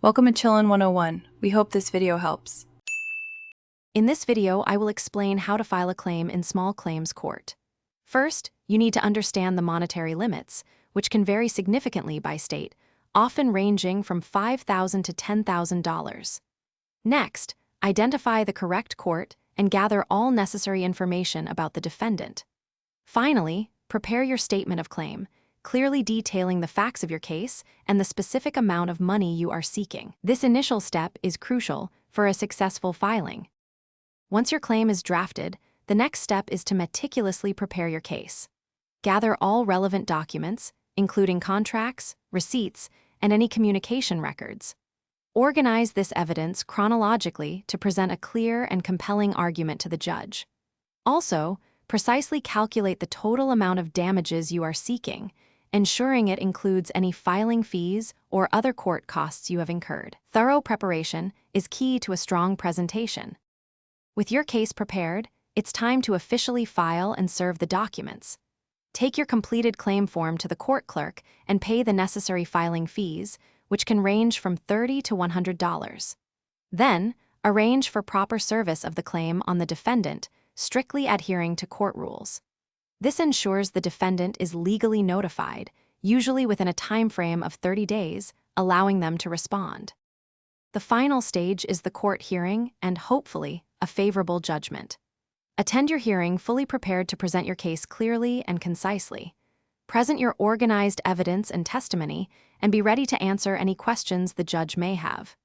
Welcome to Chillin' 101. We hope this video helps. In this video, I will explain how to file a claim in small claims court. First, you need to understand the monetary limits, which can vary significantly by state, often ranging from $5,000 to $10,000. Next, identify the correct court and gather all necessary information about the defendant. Finally, prepare your statement of claim, clearly detailing the facts of your case and the specific amount of money you are seeking. This initial step is crucial for a successful filing. Once your claim is drafted, the next step is to meticulously prepare your case. Gather all relevant documents, including contracts, receipts, and any communication records. Organize this evidence chronologically to present a clear and compelling argument to the judge. Also, precisely calculate the total amount of damages you are seeking, ensuring it includes any filing fees or other court costs you have incurred. Thorough preparation is key to a strong presentation. With your case prepared, it's time to officially file and serve the documents. Take your completed claim form to the court clerk and pay the necessary filing fees, which can range from $30 to $100. Then, arrange for proper service of the claim on the defendant, strictly adhering to court rules. This ensures the defendant is legally notified, usually within a time frame of 30 days, allowing them to respond. The final stage is the court hearing and, hopefully, a favorable judgment. Attend your hearing fully prepared to present your case clearly and concisely. Present your organized evidence and testimony, and be ready to answer any questions the judge may have.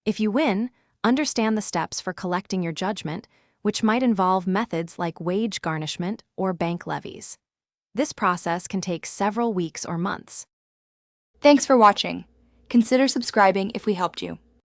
If you win, understand the steps for collecting your judgment, which might involve methods like wage garnishment or bank levies. This process can take several weeks or months. Thanks for watching. Consider subscribing if we helped you.